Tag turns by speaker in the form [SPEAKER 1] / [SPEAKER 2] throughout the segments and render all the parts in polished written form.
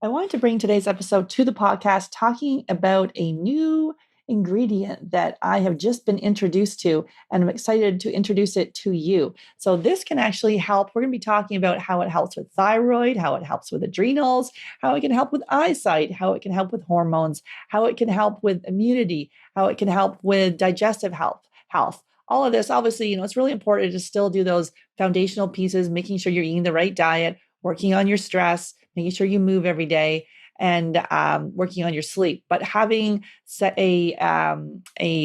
[SPEAKER 1] I wanted to bring today's episode to the podcast talking about a new ingredient that I have just been introduced to, and I'm excited to introduce it to you. So, this can actually help. We're going to be talking about how it helps with thyroid, how it helps with adrenals, how it can help with eyesight, how it can help with hormones, how it can help with immunity, how it can help with digestive health. All of this, obviously, it's really important to still do those foundational pieces, making sure you're eating the right diet, working on your stress, making sure you move every day, and working on your sleep. But having set a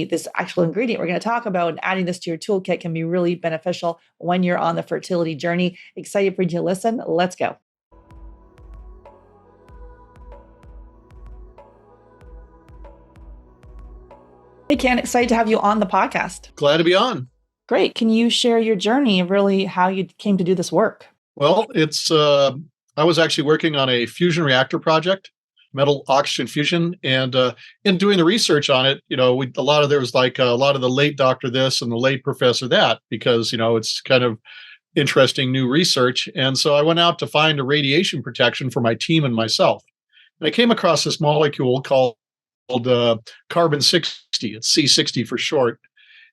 [SPEAKER 1] this actual ingredient we're going to talk about and adding this to your toolkit can be really beneficial when you're on the fertility journey. Excited for you to listen. Let's go. Hey, Ken, excited to have you on the podcast.
[SPEAKER 2] Glad to be on.
[SPEAKER 1] Great. Can you share your journey of really how you came to do this work?
[SPEAKER 2] Well, I was actually working on a fusion reactor project, metal oxygen fusion, and in doing the research on it, there was like a lot of the late doctor this and the late professor that, because it's kind of interesting new research. And so I went out to find a radiation protection for my team and myself, and I came across this molecule called carbon 60. It's C60 for short.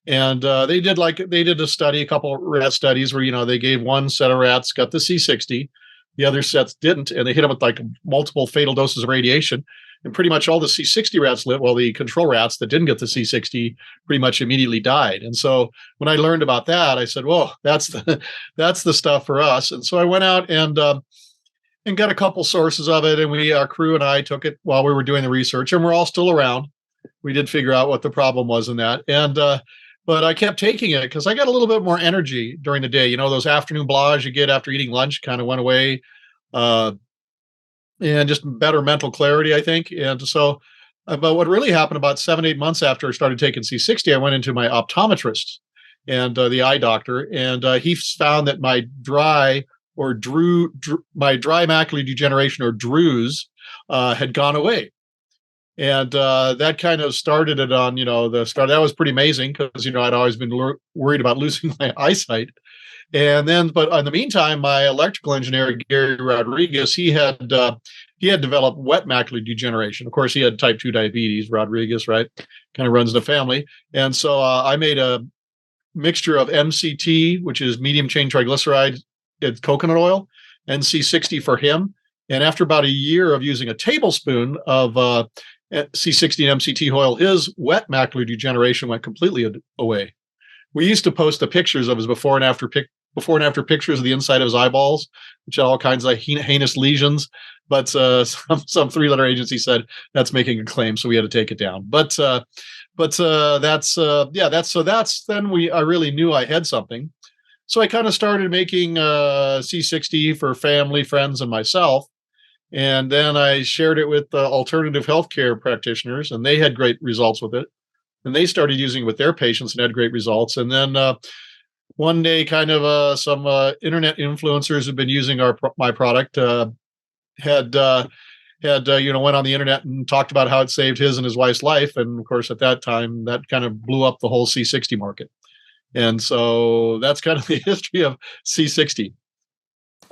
[SPEAKER 2] And they did a study, a couple of rat studies where, they gave one set of rats, got the C60, the other sets didn't, and they hit them with like multiple fatal doses of radiation. And pretty much all the C60 rats lived, while the control rats that didn't get the C60 pretty much immediately died. And so when I learned about that, I said, "Whoa, that's the stuff for us." And so I went out and got a couple sources of it, and our crew and I took it while we were doing the research, and we're all still around. We did figure out what the problem was in that, and but I kept taking it because I got a little bit more energy during the day. Those afternoon blahs you get after eating lunch kind of went away, and just better mental clarity, I think. And so, but what really happened about 7-8 months after I started taking C60, I went into my optometrist and the eye doctor, and he found that my dry macular degeneration, or DRUES, had gone away. And that kind of started it on, the start. That was pretty amazing because, I'd always been worried about losing my eyesight. And then, but in the meantime, my electrical engineer, Gary Rodriguez, he had developed wet macular degeneration. Of course, he had type 2 diabetes, Rodriguez, right? Kind of runs the family. And so I made a mixture of MCT, which is medium chain triglyceride, it's coconut oil, and C60 for him. And after about a year of using a tablespoon of C60 and MCT oil, his wet macular degeneration went completely away. We used to post the pictures of his before and after pictures of the inside of his eyeballs, which had all kinds of heinous lesions. But some three-letter agency said that's making a claim, so we had to take it down. But that's then I really knew I had something. So I kind of started making C60 for family, friends, and myself. And then I shared it with alternative healthcare practitioners, and they had great results with it. And they started using it with their patients and had great results. And then one day, kind of some internet influencers who've been using my product went on the internet and talked about how it saved his and his wife's life. And of course, at that time, that kind of blew up the whole C60 market. And so that's kind of the history of C60.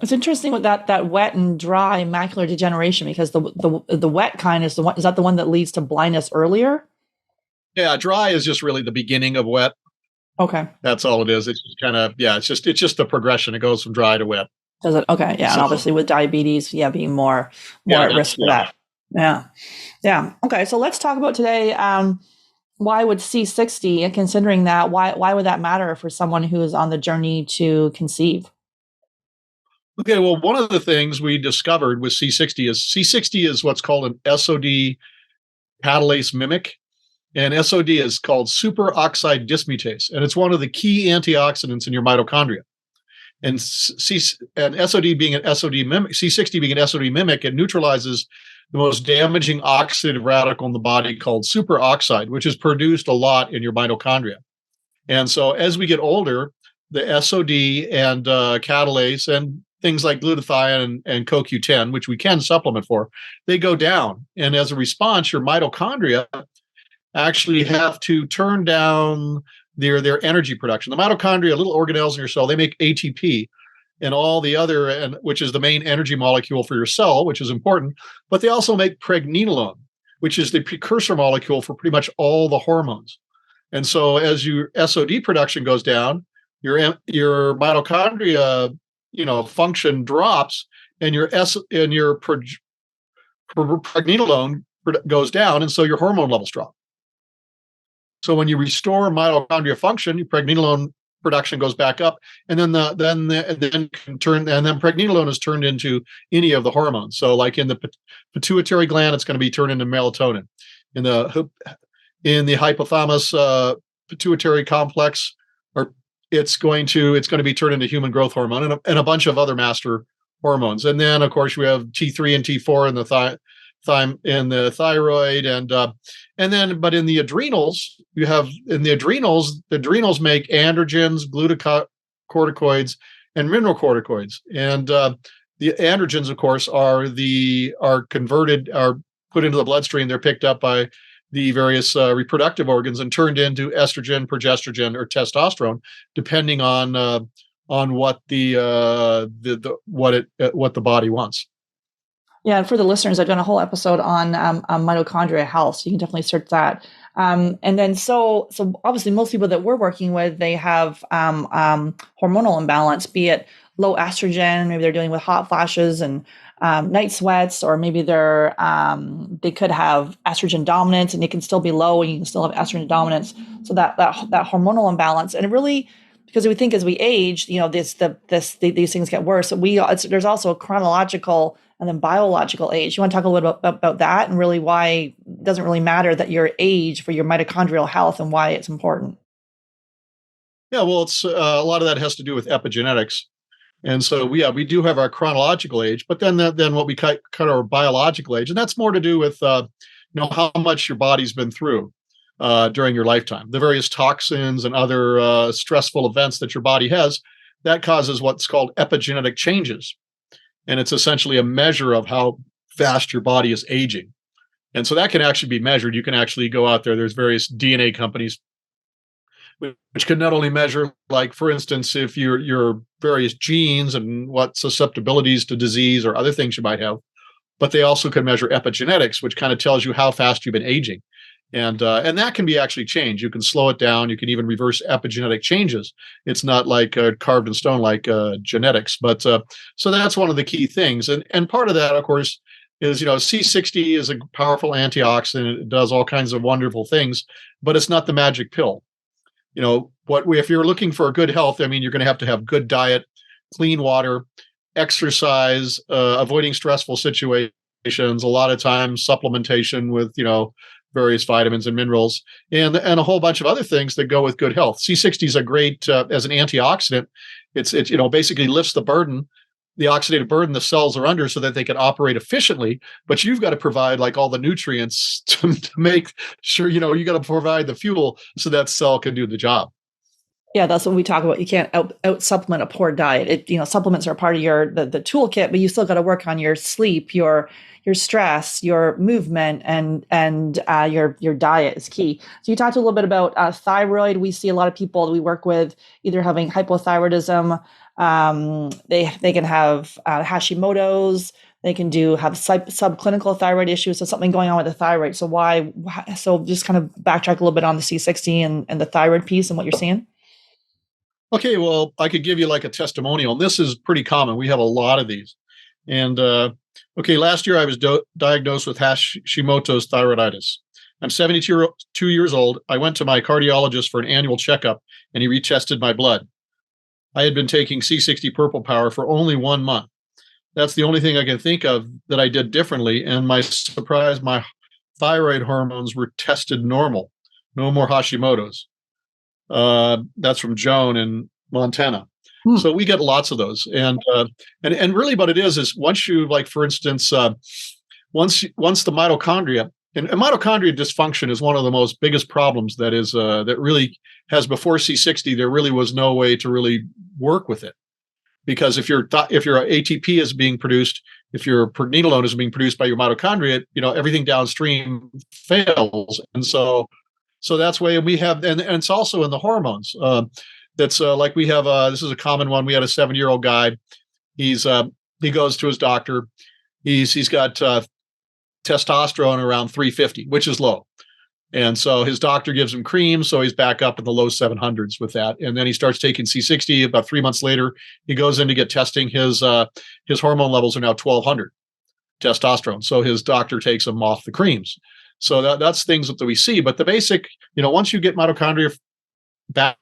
[SPEAKER 1] It's interesting with that wet and dry macular degeneration, because the wet kind is that the one that leads to blindness earlier?
[SPEAKER 2] Yeah, dry is just really the beginning of wet.
[SPEAKER 1] Okay.
[SPEAKER 2] That's all it is. It's just kind of, it's just the progression. It goes from dry to wet.
[SPEAKER 1] Does it? Okay. Yeah. So, and obviously with diabetes, being more at risk for that. Yeah. Yeah. Okay. So let's talk about today. Why would C60, considering that, why would that matter for someone who is on the journey to conceive?
[SPEAKER 2] Okay, well, one of the things we discovered with C60 is what's called an SOD catalase mimic, and SOD is called superoxide dismutase, and it's one of the key antioxidants in your mitochondria. And SOD being an SOD mimic, C60 being an SOD mimic, it neutralizes the most damaging oxidative radical in the body called superoxide, which is produced a lot in your mitochondria. And so as we get older, the SOD and catalase and things like glutathione and CoQ10, which we can supplement for, they go down. And as a response, your mitochondria actually have to turn down their energy production. The mitochondria, little organelles in your cell, they make ATP. and all the other, and which is the main energy molecule for your cell, which is important. But they also make pregnenolone, which is the precursor molecule for pretty much all the hormones. And so as your SOD production goes down, your mitochondria, function drops, and your pregnenolone goes down, and so your hormone levels drop. So when you restore mitochondria function, your pregnenolone production goes back up, and then pregnenolone is turned into any of the hormones. So like in the pituitary gland, it's going to be turned into melatonin. In the hypothalamus pituitary complex, or it's going to be turned into human growth hormone and a bunch of other master hormones. And then of course we have T3 and T4 in the thyroid, and then but in the adrenals, the adrenals make androgens, glucocorticoids, and mineralocorticoids. And the androgens, of course, are put into the bloodstream. They're picked up by the various reproductive organs and turned into estrogen, progesterone, or testosterone, depending on what what the body wants.
[SPEAKER 1] Yeah, and for the listeners, I've done a whole episode on mitochondria health, so you can definitely search that. And then, so obviously, most people that we're working with, they have hormonal imbalance, be it low estrogen, maybe they're dealing with hot flashes and night sweats, or maybe they could have estrogen dominance, and it can still be low, and you can still have estrogen dominance. So that hormonal imbalance, and it really, because we think as we age, these things get worse. So there's also a chronological and then biological age. You want to talk a little bit about that, and really why it doesn't really matter that your age for your mitochondrial health and why it's important?
[SPEAKER 2] Yeah, well, it's a lot of that has to do with epigenetics. And so we do have our chronological age, but then what we cut our biological age, and that's more to do with how much your body's been through during your lifetime, the various toxins and other stressful events that your body has. That causes what's called epigenetic changes, and it's essentially a measure of how fast your body is aging. And so that can actually be measured. You can actually go out there. There's various DNA companies which can not only measure, like, for instance, if your various genes and what susceptibilities to disease or other things you might have, but they also can measure epigenetics, which kind of tells you how fast you've been aging. And that can be actually changed. You can slow it down. You can even reverse epigenetic changes. It's not like carved in stone like genetics. But so that's one of the key things. And part of that, of course, is, C60 is a powerful antioxidant. It does all kinds of wonderful things, but it's not the magic pill. If you're looking for good health, I mean, you're going to have good diet, clean water, exercise, avoiding stressful situations, a lot of times supplementation with, various vitamins and minerals, and a whole bunch of other things that go with good health. C60 is a great, as an antioxidant. It basically lifts the oxidative burden the cells are under so that they can operate efficiently, but you've got to provide like all the nutrients to make sure, you got to provide the fuel so that cell can do the job.
[SPEAKER 1] Yeah, that's what we talk about. You can't out supplement a poor diet. Supplements are part of the toolkit, but you still got to work on your sleep, your stress, your movement, and your diet is key. So you talked a little bit about thyroid. We see a lot of people that we work with either having hypothyroidism. They can have Hashimoto's. They can have subclinical thyroid issues. So something going on with the thyroid. So just kind of backtrack a little bit on the C60 and the thyroid piece and what you're seeing.
[SPEAKER 2] Okay, well, I could give you like a testimonial. This is pretty common. We have a lot of these. And last year I was diagnosed with Hashimoto's thyroiditis. I'm 72 years old. I went to my cardiologist for an annual checkup, and he retested my blood. I had been taking C60 Purple Power for only 1 month. That's the only thing I can think of that I did differently. And my surprise, my thyroid hormones were tested normal. No more Hashimoto's. That's from Joan in Montana. So we get lots of those. And really what it is once you, like, for instance, once the mitochondria, and mitochondria dysfunction is one of the most biggest problems that really has, before C60, there really was no way to really work with it. Because if your ATP is being produced, if your pregnenolone is being produced by your mitochondria, everything downstream fails. And so that's why we have, and it's also in the hormones. that's like we have. This is a common one. We had a 7-year-old guy. He goes to his doctor. He's got testosterone around 350, which is low. And so his doctor gives him cream, so he's back up in the low 700s with that. And then he starts taking C60. About 3 months later, he goes in to get testing. His hormone levels are now 1200 testosterone. So his doctor takes him off the creams. So that's things that we see. But the basic, once you get mitochondria back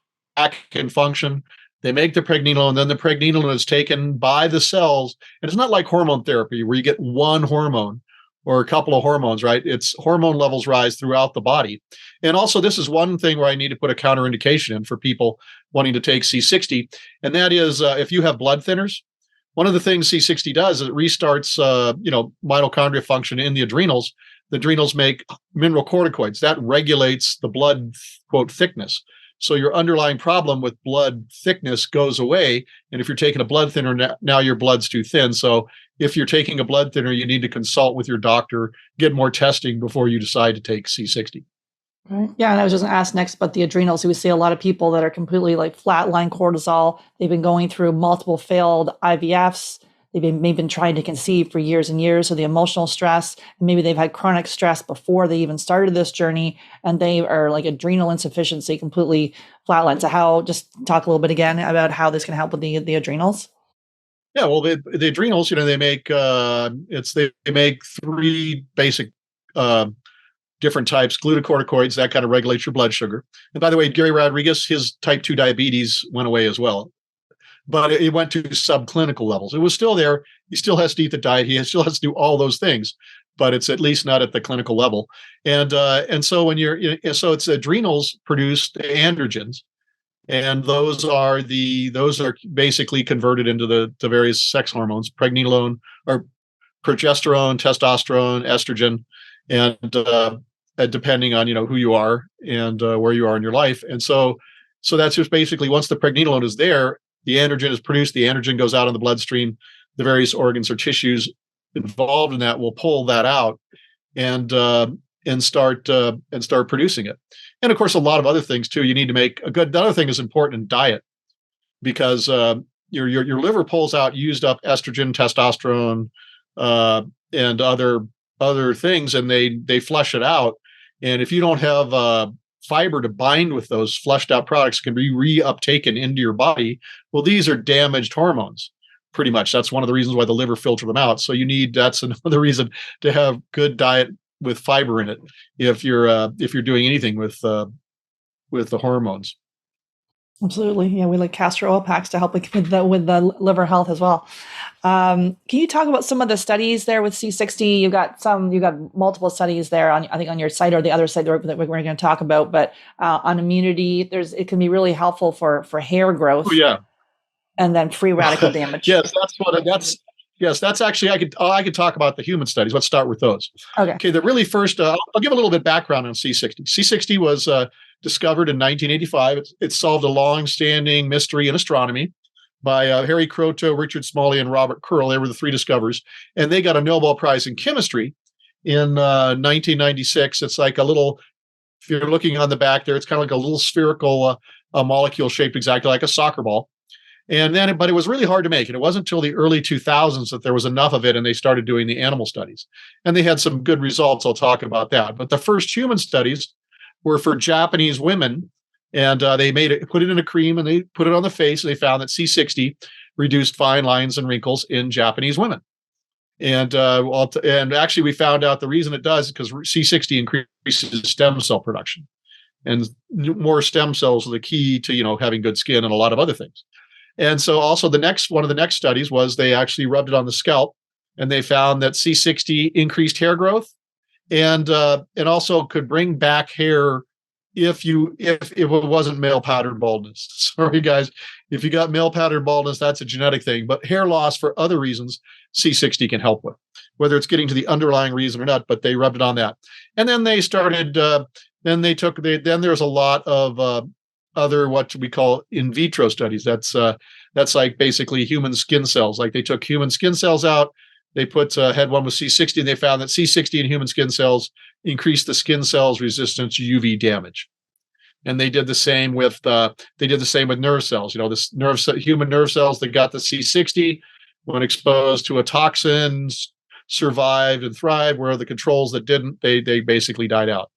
[SPEAKER 2] in function, they make the pregnenolone, and then the pregnenolone is taken by the cells. And it's not like hormone therapy where you get one hormone or a couple of hormones, right? It's hormone levels rise throughout the body. And also, this is one thing where I need to put a counterindication in for people wanting to take C60. And that is if you have blood thinners, one of the things C60 does is it restarts, mitochondria function in the adrenals. The adrenals make mineralocorticoids. That regulates the blood, quote, thickness. So your underlying problem with blood thickness goes away. And if you're taking a blood thinner, now your blood's too thin. So if you're taking a blood thinner, you need to consult with your doctor, get more testing before you decide to take C60.
[SPEAKER 1] Right. Yeah, and I was just going to ask next about the adrenals. We see a lot of people that are completely like flatline cortisol. They've been going through multiple failed IVFs. They've been trying to conceive for years and years. So the emotional stress, and maybe they've had chronic stress before they even started this journey, and they are like adrenal insufficiency, completely flatline. So just talk a little bit again about how this can help with the adrenals.
[SPEAKER 2] Yeah, well, the adrenals, they make they make three basic different types: glucocorticoids that kind of regulates your blood sugar. And by the way, Gary Rodriguez, his type 2 diabetes went away as well, but it went to subclinical levels. It was still there. He still has to eat the diet. He still has to do all those things, but it's at least not at the clinical level. And so so it's adrenals produce androgens. And those are basically converted into the various sex hormones: pregnenolone, or progesterone, testosterone, estrogen, and depending on who you are and where you are in your life. And so that's just basically, once the pregnenolone is there, the androgen is produced. The androgen goes out in the bloodstream. The various organs or tissues involved in that will pull that out and start producing it. And of course, a lot of other things too. You need to make the other thing is important in diet, because your liver pulls out used up estrogen, testosterone, and other things, and they flush it out. And if you don't have fiber to bind with those flushed out products, can be reuptaken into your body. Well, these are damaged hormones. Pretty much, that's one of the reasons why the liver filter them out. So that's another reason to have good diet with fiber in it if you're doing anything with the hormones.
[SPEAKER 1] Absolutely. Yeah, we like castor oil packs to help with the liver health as well. Can you talk about some of the studies there with C60? You got multiple studies there I think on your site, or the other site that we're going to talk about, but on immunity, it can be really helpful for hair growth.
[SPEAKER 2] Oh, yeah.
[SPEAKER 1] And then free radical damage.
[SPEAKER 2] Yes, that's actually, I could talk about the human studies. Let's start with those.
[SPEAKER 1] Okay.
[SPEAKER 2] The really first, I'll give a little bit of background on C60. C60 was discovered in 1985. It solved a long-standing mystery in astronomy by Harry Kroto, Richard Smalley, and Robert Curl. They were the three discoverers, and they got a Nobel Prize in chemistry in 1996. It's like a little, if you're looking on the back there, it's kind of like a little spherical molecule shaped exactly like a soccer ball. But it was really hard to make. And it wasn't until the early 2000s that there was enough of it, and they started doing the animal studies. And they had some good results. I'll talk about that. But the first human studies were for Japanese women, and they put it in a cream, and they put it on the face, and they found that C60 reduced fine lines and wrinkles in Japanese women. And actually, we found out the reason it does is because C60 increases stem cell production, and more stem cells are the key to having good skin and a lot of other things. And so also one of the next studies was they actually rubbed it on the scalp, and they found that C60 increased hair growth and also could bring back hair if it wasn't male pattern baldness. Sorry, guys. If you got male pattern baldness, that's a genetic thing. But hair loss for other reasons, C60 can help with, whether it's getting to the underlying reason or not, but they rubbed it on that. And then they started, then there's a lot of other what we call in vitro studies. That's like basically human skin cells. Like they took human skin cells out, they had one with C60, and they found that C60 in human skin cells increased the skin cells' resistance to UV damage. And they did the same with nerve cells. Human nerve cells that got the C60 when exposed to a toxin survived and thrived, where the controls that didn't, they basically died out.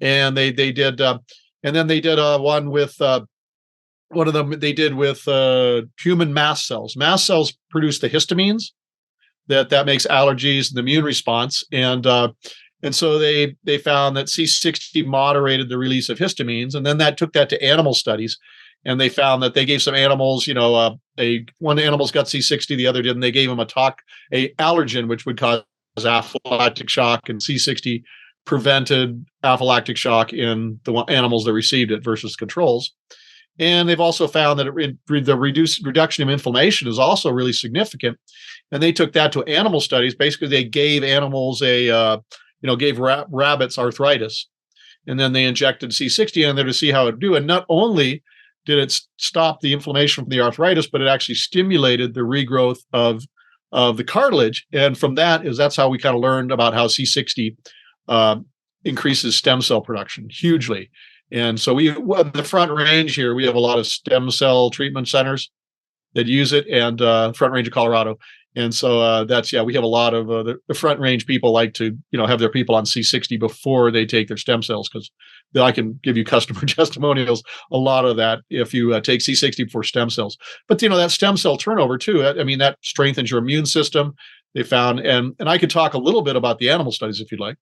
[SPEAKER 2] And they did, and then they did one with one of them they did with human mast cells. Mast cells produce the histamines that makes allergies and the immune response, and so they found that C60 moderated the release of histamines, and then that took that to animal studies, and they found that they gave some animals, one animal's got C60, the other didn't. They gave them a allergen which would cause anaphylactic shock, and C60 prevented anaphylactic shock in the animals that received it versus controls. And they've also found that the reduction of inflammation is also really significant. And they took that to animal studies. Basically, they gave animals gave rabbits arthritis, and then they injected C60 in there to see how it would do. And not only did it stop the inflammation from the arthritis, but it actually stimulated the regrowth of the cartilage. And from that's how we kind of learned about how C60 increases stem cell production hugely. And so the Front Range here, we have a lot of stem cell treatment centers that use it, and Front Range of Colorado. And so we have a lot of the Front Range people like to, have their people on C60 before they take their stem cells, because I can give you customer testimonials, a lot of that, if you take C60 before stem cells. But, that stem cell turnover too, that strengthens your immune system, they found. And I could talk a little bit about the animal studies if you'd like.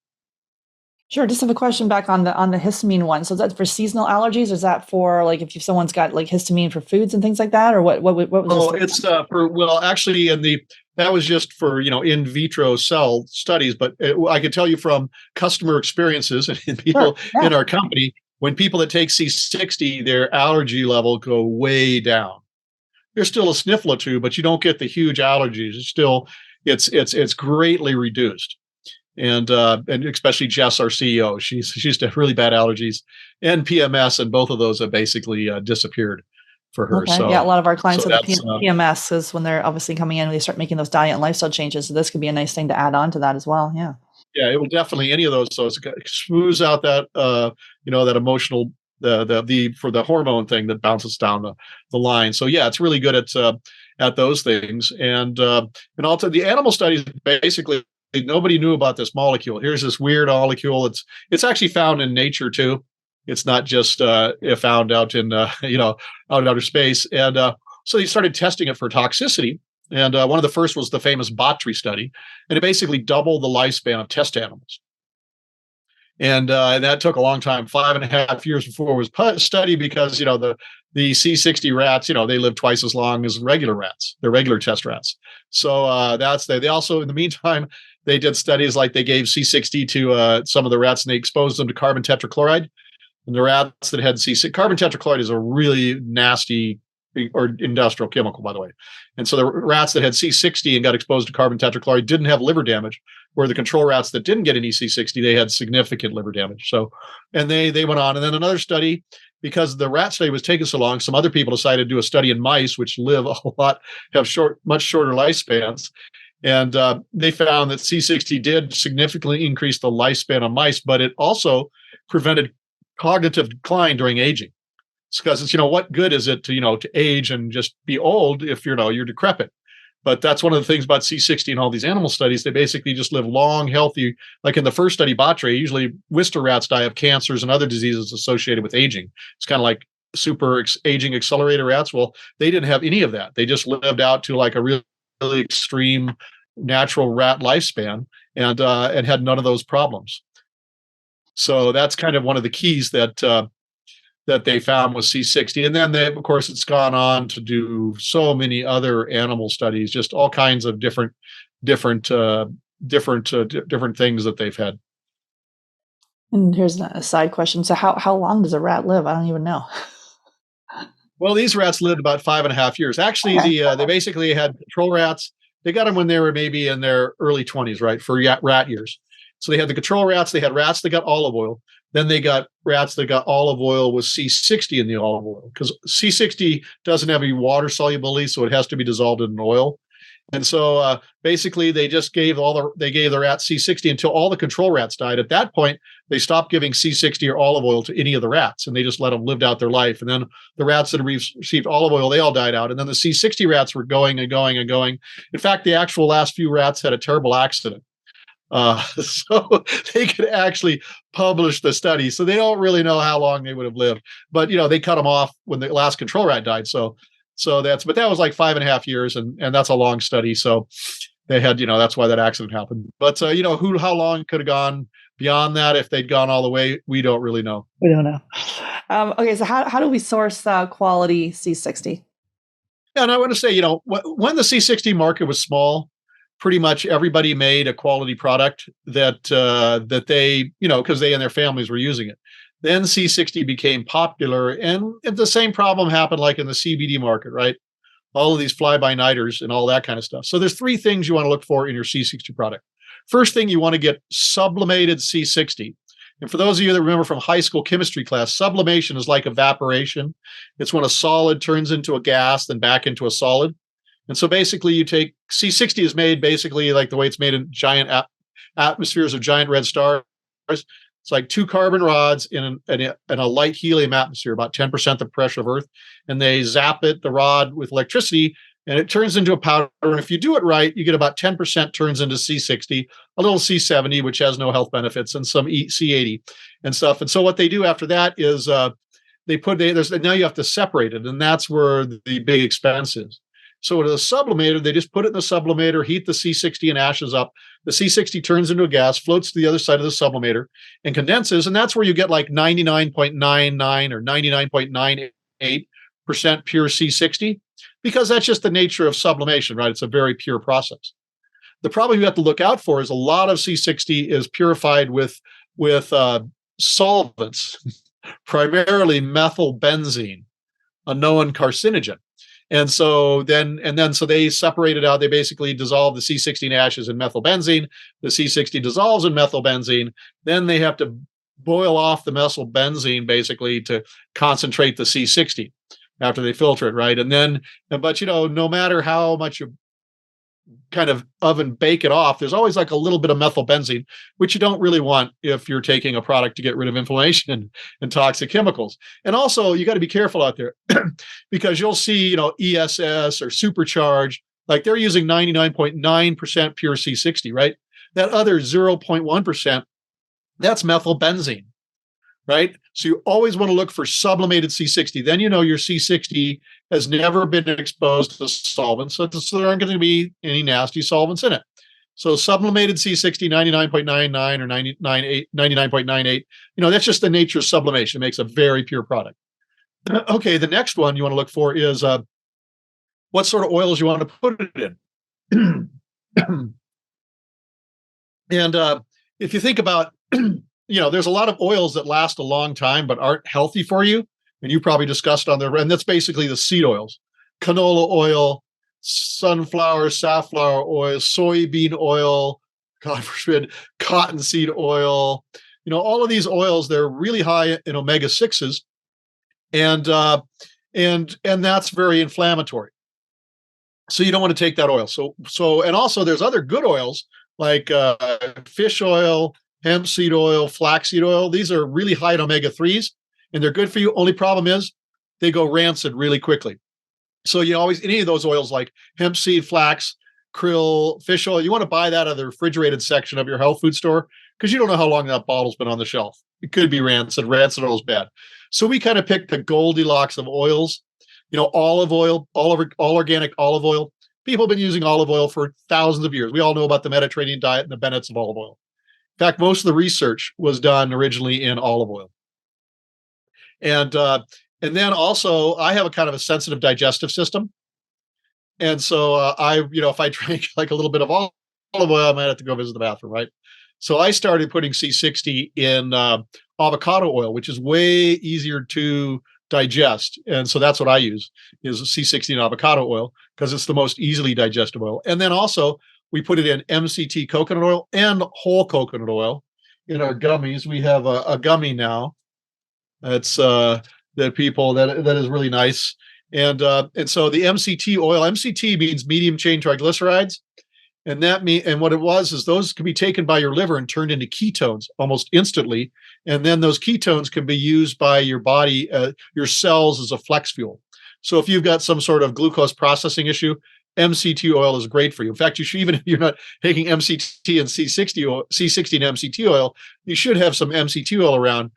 [SPEAKER 1] Sure. Just have a question back on the histamine one. So that's for seasonal allergies, or is that for like if someone's got like histamine for foods and things like that, or what was?
[SPEAKER 2] Oh, it's actually that was just for in vitro cell studies, but I could tell you from customer experiences and people in our company, when people that take C60, their allergy level go way down. There's still a sniffle or two, but you don't get the huge allergies. It's greatly reduced. And especially Jess, our CEO, she's had really bad allergies and PMS, and both of those have basically disappeared for her.
[SPEAKER 1] Okay. So a lot of our clients with PMS is when they're obviously coming in, they start making those diet and lifestyle changes. So this could be a nice thing to add on to that as well. Yeah.
[SPEAKER 2] Yeah, it will definitely, any of those. So it smooths out that that emotional for the hormone thing that bounces down the line. So yeah, it's really good at those things. And also the animal studies, basically nobody knew about this molecule. Here's this weird molecule. It's actually found in nature too. It's not just found out in out in outer space. And so they started testing it for toxicity. And one of the first was the famous Botry study, and it basically doubled the lifespan of test animals. And that took a long time, 5.5 years before it was studied, because the C60 rats, they live twice as long as regular rats. They're regular test rats. So they also, in the meantime, they did studies like they gave C60 to some of the rats, and they exposed them to carbon tetrachloride. And the rats that had C60, carbon tetrachloride is a really nasty or industrial chemical, by the way. And so the rats that had C60 and got exposed to carbon tetrachloride didn't have liver damage, where the control rats that didn't get any C60, they had significant liver damage. So, and they went on. And then another study, because the rat study was taking so long, some other people decided to do a study in mice, which live a lot, have much shorter lifespans. And they found that C60 did significantly increase the lifespan of mice, but it also prevented cognitive decline during aging. It's because it's, what good is it to age and just be old if you're decrepit? But that's one of the things about C60 and all these animal studies. They basically just live long, healthy. Like in the first study, Botry, usually Wistar rats die of cancers and other diseases associated with aging. It's kind of like super aging accelerator rats. Well, they didn't have any of that. They just lived out to like a really, really extreme natural rat lifespan, and had none of those problems. So that's kind of one of the keys that they found was C60. And then of course, it's gone on to do so many other animal studies, just all kinds of different things that they've had.
[SPEAKER 1] And here's a side question. So how long does a rat live? I don't even know.
[SPEAKER 2] Well, these rats lived about 5.5 years. Actually, they basically had control rats. They got them when they were maybe in their early 20s, right, for rat years. So they had the control rats. They had rats that got olive oil. Then they got rats that got olive oil with C60 in the olive oil, because C60 doesn't have any water solubility, so it has to be dissolved in oil. And so basically, they just gave the rats C60 until all the control rats died. At that point, they stopped giving C60 or olive oil to any of the rats, and they just let them live out their life. And then the rats that received olive oil, they all died out. And then the C60 rats were going and going and going. In fact, the actual last few rats had a terrible accident. So they could actually publish the study. So they don't really know how long they would have lived. But they cut them off when the last control rat died. So but that was like 5.5 years, and that's a long study. So they had, that's why that accident happened. But how long could have gone beyond that if they'd gone all the way? We don't really know.
[SPEAKER 1] We don't know. Okay, so how do we source quality C60?
[SPEAKER 2] Yeah, and I want to say, when the C60 market was small, pretty much everybody made a quality product that they, because they and their families were using it. Then C60 became popular, and the same problem happened like in the CBD market, right? All of these fly-by-nighters and all that kind of stuff. So there's three things you want to look for in your C60 product. First thing, you want to get sublimated C60. And for those of you that remember from high school chemistry class, sublimation is like evaporation. It's when a solid turns into a gas, then back into a solid. And so basically you take C60 is made basically like the way it's made in giant atmospheres of giant red stars. It's like 2 carbon rods in a light helium atmosphere, about 10% the pressure of Earth. And they zap the rod with electricity, and it turns into a powder. And if you do it right, you get about 10% turns into C60, a little C70, which has no health benefits, and some C80 and stuff. And so what they do after that is now you have to separate it, and that's where the big expense is. So with a sublimator, they just put it in the sublimator, heat the C60 and ashes up. The C60 turns into a gas, floats to the other side of the sublimator, and condenses. And that's where you get like 99.99 or 99.98% pure C60, because that's just the nature of sublimation, right? It's a very pure process. The problem you have to look out for is a lot of C60 is purified with solvents, primarily methylbenzene, a known carcinogen. And so they separate it out. They basically dissolve the C60 ashes in methylbenzene. The C60 dissolves in methylbenzene. Then they have to boil off the methylbenzene basically to concentrate the C60 after they filter it, right? But no matter how much you kind of oven bake it off, there's always like a little bit of methylbenzene, which you don't really want if you're taking a product to get rid of inflammation and toxic chemicals. And also, you got to be careful out there because you'll see, ESS or Supercharge, like they're using 99.9% pure C60, right? That other 0.1%, that's methylbenzene, right? So you always want to look for sublimated C60. Then your C60 has never been exposed to solvents, so there aren't going to be any nasty solvents in it. So sublimated C60, 99.99 or 99.98, that's just the nature of sublimation. It makes a very pure product. Okay, the next one you want to look for is what sort of oils you want to put it in. And if you think about there's a lot of oils that last a long time but aren't healthy for you. And you probably discussed and that's basically the seed oils: canola oil, sunflower, safflower oil, soybean oil, God forbid, cottonseed oil. All of these oils, they're really high in omega-6s, and that's very inflammatory. So you don't want to take that oil. So and also there's other good oils like fish oil, hemp seed oil, flaxseed oil. These are really high in omega-3s, and they're good for you. Only problem is they go rancid really quickly. So any of those oils like hemp seed, flax, krill, fish oil, you want to buy that out of the refrigerated section of your health food store because you don't know how long that bottle's been on the shelf. It could be rancid. Rancid oil is bad. So we kind of picked the Goldilocks of oils. Olive oil, all organic olive oil. People have been using olive oil for thousands of years. We all know about the Mediterranean diet and the benefits of olive oil. In fact, most of the research was done originally in olive oil. And then also, I have a kind of a sensitive digestive system. And so if I drink like a little bit of olive oil, I might have to go visit the bathroom, right? So I started putting C60 in avocado oil, which is way easier to digest. And so that's what I use is C60 in avocado oil because it's the most easily digestible oil. And then also we put it in MCT coconut oil and whole coconut oil in our gummies. We have a gummy now that's that is really nice. And so the MCT oil, MCT means medium chain triglycerides. And what it was is those can be taken by your liver and turned into ketones almost instantly. And then those ketones can be used by your body, your cells as a flex fuel. So if you've got some sort of glucose processing issue, MCT oil is great for you. In fact, you should, even if you're not taking MCT and C60 oil, C60 and MCT oil, you should have some MCT oil around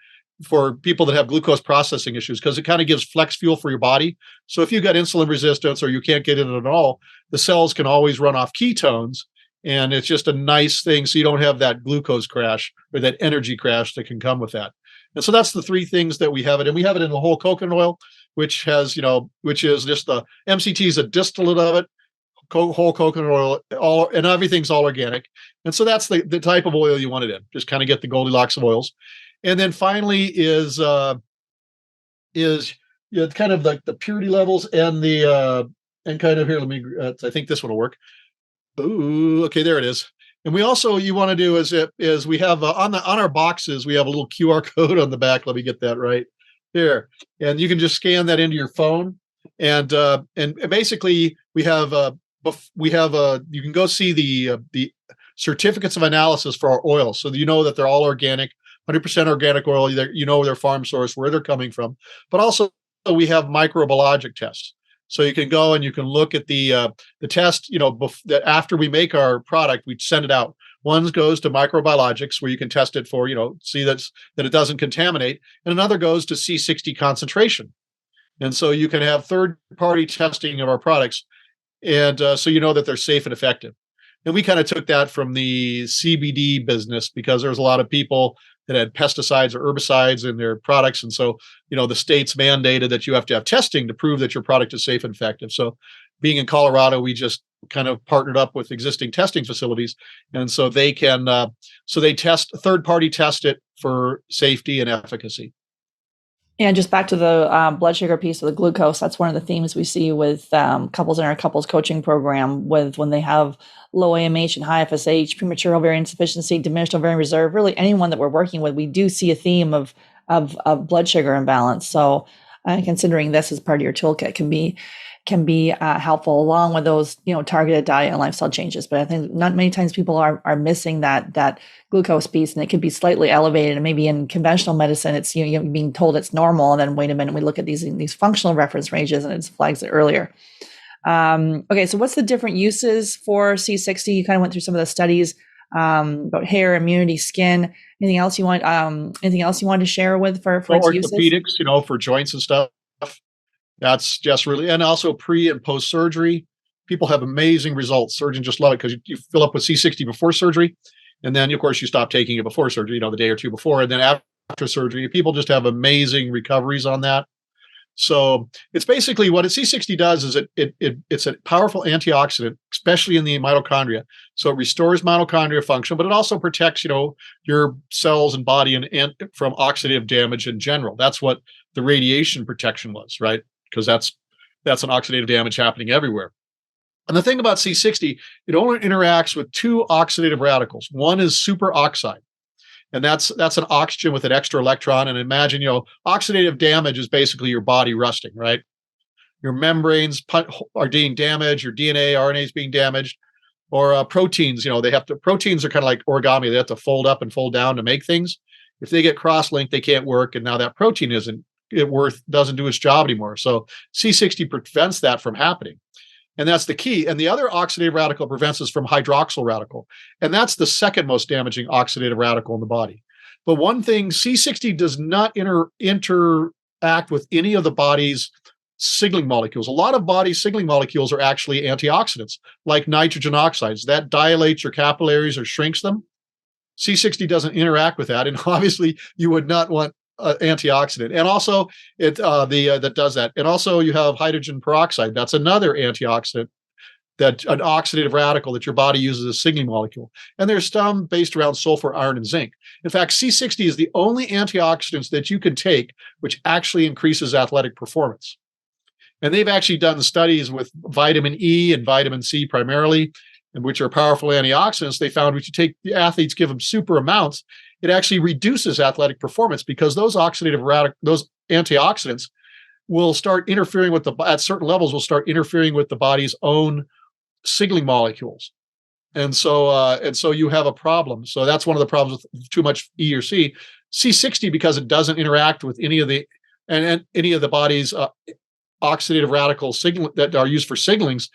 [SPEAKER 2] for people that have glucose processing issues, because it kind of gives flex fuel for your body. So if you've got insulin resistance or you can't get it at all, the cells can always run off ketones, and it's just a nice thing, so you don't have that glucose crash or that energy crash that can come with that. And so that's the three things that we have it. And we have it in the whole coconut oil, which has, which is just the MCT is a distillate of it, whole coconut oil, and everything's all organic. And so that's the type of oil you want it in. Just kind of get the Goldilocks of oils. And then finally is kind of like the purity levels and the and kind of here. Let me. I think this one will work. Ooh, okay, there it is. And we also, you want to do is we have on our boxes, we have a little QR code on the back. Let me get that right here, and you can just scan that into your phone. And basically we have you can go see the certificates of analysis for our oils, so that you know that they're all organic. 100% organic oil, their farm source, where they're coming from. But also we have microbiologic tests. So you can go and you can look at the test, that after we make our product, we send it out. One goes to microbiologics, where you can test it for, see that it doesn't contaminate. And another goes to C60 concentration. And so you can have third-party testing of our products, and so you know that they're safe and effective. And we kind of took that from the CBD business, because there's a lot of people that had pesticides or herbicides in their products. And so, the state's mandated that you have to have testing to prove that your product is safe and effective. So being in Colorado, we just kind of partnered up with existing testing facilities. And so they can, third-party test it for safety and efficacy.
[SPEAKER 1] And just back to the blood sugar piece of the glucose, that's one of the themes we see with couples in our couples coaching program, with when they have low AMH and high FSH, premature ovarian insufficiency, diminished ovarian reserve. Really, anyone that we're working with, we do see a theme of blood sugar imbalance. So, considering this as part of your toolkit can be helpful, along with those targeted diet and lifestyle changes. But I think not many times people are missing that glucose piece, and it could be slightly elevated. And maybe in conventional medicine, it's being told it's normal, and then wait a minute, we look at these functional reference ranges, and it flags it earlier. Okay, so what's the different uses for C60? You kind of went through some of the studies about hair, immunity, skin. Anything else you want? Anything else you wanted to share with for its
[SPEAKER 2] orthopedics?
[SPEAKER 1] uses?
[SPEAKER 2] For joints and stuff. That's just really, and also pre and post surgery, people have amazing results. Surgeons just love it, because you fill up with C60 before surgery, and then of course you stop taking it before surgery, the day or two before, and then after surgery, people just have amazing recoveries on that. So it's basically what a C60 does is it's a powerful antioxidant, especially in the mitochondria. So it restores mitochondria function, but it also protects your cells and body and from oxidative damage in general. That's what the radiation protection was, right? Because that's an oxidative damage happening everywhere. And the thing about C60, it only interacts with two oxidative radicals. One is superoxide, and that's an oxygen with an extra electron. And imagine, oxidative damage is basically your body rusting, right? Your membranes are being damaged, your DNA, RNA is being damaged, or proteins. Proteins are kind of like origami; they have to fold up and fold down to make things. If they get cross-linked, they can't work, and now that protein doesn't do its job anymore. So C60 prevents that from happening. And that's the key. And the other oxidative radical prevents us from hydroxyl radical. And that's the second most damaging oxidative radical in the body. But one thing, C60 does not interact with any of the body's signaling molecules. A lot of body signaling molecules are actually antioxidants, like nitrogen oxides. That dilates your capillaries or shrinks them. C60 doesn't interact with that. And obviously, you would not want antioxidant, and also that does that. And also you have hydrogen peroxide. That's another antioxidant, that an oxidative radical that your body uses as a signaling molecule. And there's some based around sulfur, iron, and zinc. In fact, C60 is the only antioxidants that you can take which actually increases athletic performance. And they've actually done studies with vitamin E and vitamin C primarily, and which are powerful antioxidants. They found, if you take the athletes, give them super amounts, it actually reduces athletic performance, because those antioxidants will start interfering with at certain levels will start interfering with the body's own signaling molecules. And so you have a problem. So that's one of the problems with too much E or C. C60, because it doesn't interact with any of the any of the body's oxidative radical signal that are used for signalings,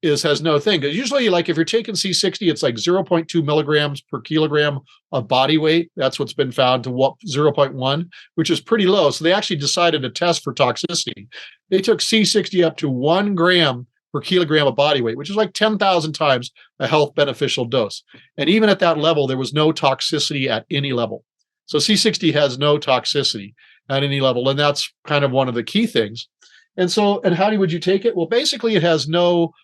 [SPEAKER 2] has no thing. Because usually, like if you're taking C60, it's like 0.2 milligrams per kilogram of body weight. That's what's been found to 0.1, which is pretty low. So they actually decided to test for toxicity. They took C60 up to 1 gram per kilogram of body weight, which is like 10,000 times a health beneficial dose. And even at that level, there was no toxicity at any level. So C60 has no toxicity at any level. And that's kind of one of the key things. And how would you take it? Well, basically it has no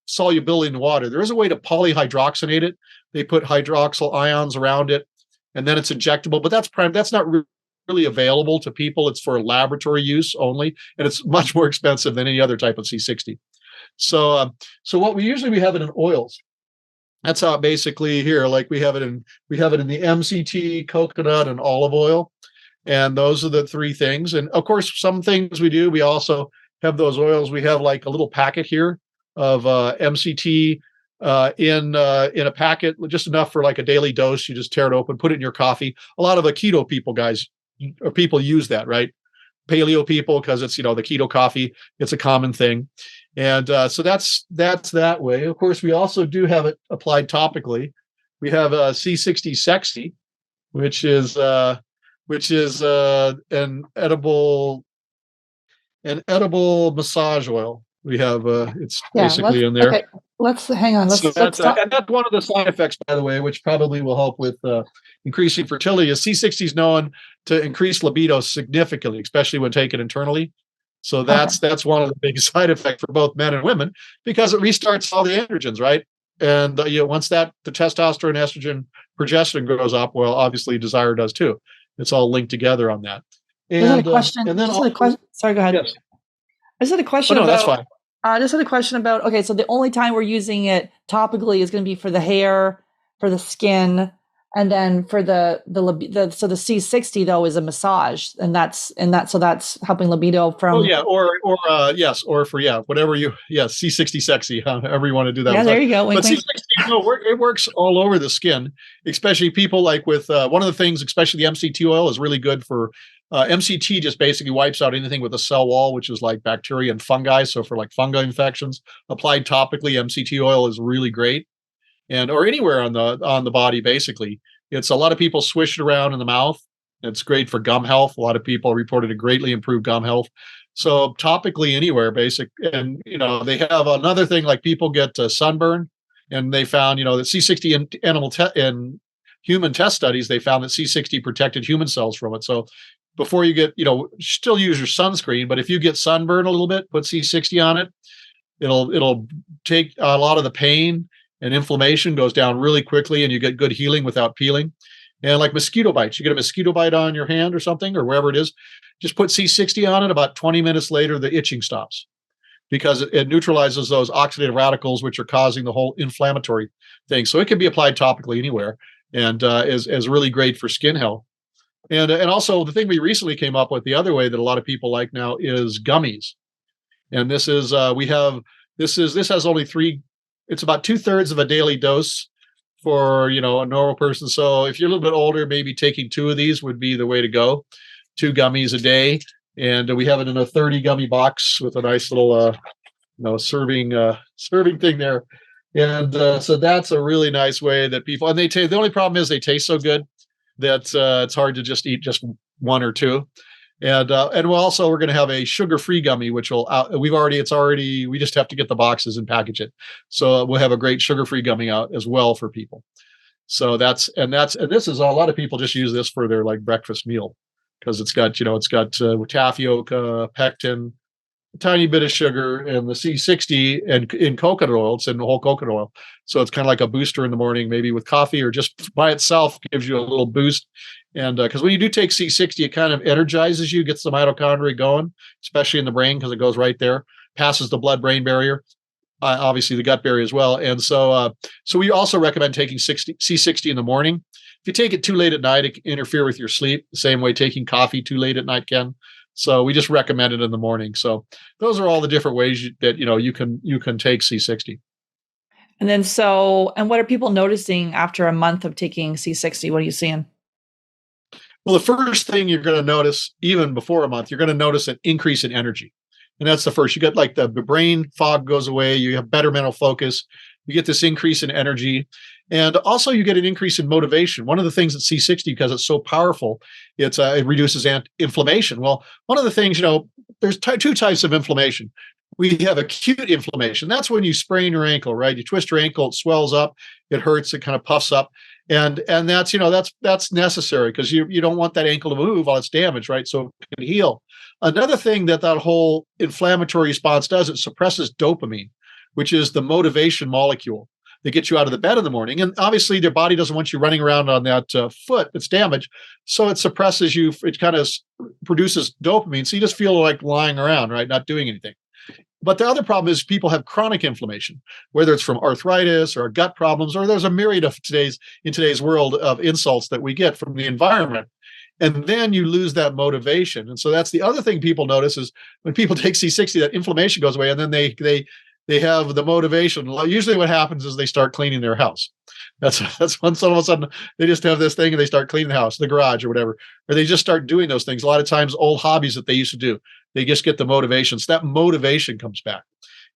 [SPEAKER 2] solubility in water. There is a way to polyhydroxynate it. They put hydroxyl ions around it, and then it's injectable, but that's not really available to people. It's for laboratory use only, and it's much more expensive than any other type of C60. So what we have it in oils. That's how basically here, like we have it in the MCT, coconut, and olive oil, and those are the three things. And of course, some things we also have those oils. We have like a little packet here of MCT in a packet, just enough for like a daily dose. You just tear it open, put it in your coffee. A lot of the keto people use that, right? Paleo people, because it's the keto coffee. It's a common thing, and so that's that way. Of course, we also do have it applied topically. We have C60 Sexy, which is an edible massage oil. We have it's basically in there.
[SPEAKER 1] Okay, let's hang on.
[SPEAKER 2] Let's talk. And that's one of the side effects, by the way, which probably will help with increasing fertility. Is C60 is known to increase libido significantly, especially when taken internally. So that's one of the big side effects for both men and women, because it restarts all the androgens, right? And once the testosterone, estrogen, progesterone goes up, well, obviously desire does too. It's all linked together on that. And,
[SPEAKER 1] sorry, go ahead.
[SPEAKER 2] Yes.
[SPEAKER 1] I just had a question
[SPEAKER 2] about.
[SPEAKER 1] That's fine. I just had a question about. Okay, so the only time we're using it topically is going to be for the hair, for the skin, and then for the C60 though is a massage, and that's helping libido from.
[SPEAKER 2] Oh yeah, or for whatever C60 Sexy, however you want to do that.
[SPEAKER 1] Yeah, there you go.
[SPEAKER 2] But C60, it works all over the skin, especially people like with one of the things, especially the MCT oil is really good for. MCT just basically wipes out anything with a cell wall, which is like bacteria and fungi. So for like fungal infections, applied topically, MCT oil is really great, or anywhere on the body. Basically, it's a lot of people swish it around in the mouth. It's great for gum health. A lot of people reported a greatly improved gum health. So topically anywhere, and they have another thing, like people get sunburn, and they found that C60 in human test studies, they found that C60 protected human cells from it. So before you get, still use your sunscreen, but if you get sunburn a little bit, put C60 on it. It'll take a lot of the pain, and inflammation goes down really quickly, and you get good healing without peeling. And like mosquito bites, you get a mosquito bite on your hand or something, or wherever it is, just put C60 on it. About 20 minutes later, the itching stops, because it neutralizes those oxidative radicals, which are causing the whole inflammatory thing. So it can be applied topically anywhere, and is really great for skin health. And also the thing we recently came up with, the other way that a lot of people like now, is gummies. And this is this has only 3. It's about 2/3 of a daily dose for a normal person. So if you're a little bit older, maybe taking 2 of these would be the way to go. 2 gummies a day, and we have it in a 30 gummy box with a nice little serving thing there. And so that's a really nice way that people, and the only problem is they taste so good that it's hard to just eat just 1 or 2. And we're going to have a sugar-free gummy, which will we just have to get the boxes and package it. So we'll have a great sugar-free gummy out as well for people. So this is a lot of people just use this for their like breakfast meal, because it's got tapioca, pectin, a tiny bit of sugar, and the C60 and in coconut oil. It's in whole coconut oil. So it's kind of like a booster in the morning, maybe with coffee, or just by itself gives you a little boost. And because when you do take C60, it kind of energizes you, gets the mitochondria going, especially in the brain, because it goes right there, passes the blood-brain barrier, obviously the gut barrier as well. And so we also recommend taking C60 in the morning. If you take it too late at night, it can interfere with your sleep, the same way taking coffee too late at night can. So we just recommend it in the morning. So those are all the different ways that you can take C60.
[SPEAKER 1] And then and what are people noticing after a month of taking C60? What are you seeing?
[SPEAKER 2] Well, the first thing you're going to notice, even before a month, you're going to notice an increase in energy. And that's the first. You get like the brain fog goes away. You have better mental focus. You get this increase in energy. And also, you get an increase in motivation. One of the things that C60, because it's so powerful, it reduces inflammation. Well, one of the things, there's two types of inflammation. We have acute inflammation. That's when you sprain your ankle, right? You twist your ankle, it swells up, it hurts, it kind of puffs up. And that's that's necessary because you don't want that ankle to move while it's damaged, right? So it can heal. Another thing that whole inflammatory response does, it suppresses dopamine, which is the motivation molecule that gets you out of the bed in the morning. And obviously, their body doesn't want you running around on that foot that's damaged, so it suppresses you. It kind of produces dopamine, so you just feel like lying around, right, not doing anything. But the other problem is people have chronic inflammation, whether it's from arthritis or gut problems, or there's a myriad of in today's world of insults that we get from the environment. And then you lose that motivation. And so that's the other thing people notice is when people take C60, that inflammation goes away, and then they have the motivation. Usually what happens is they start cleaning their house. That's when all of a sudden they just have this thing and they start cleaning the house, the garage or whatever, or they just start doing those things. A lot of times old hobbies that they used to do, they just get the motivation. So that motivation comes back.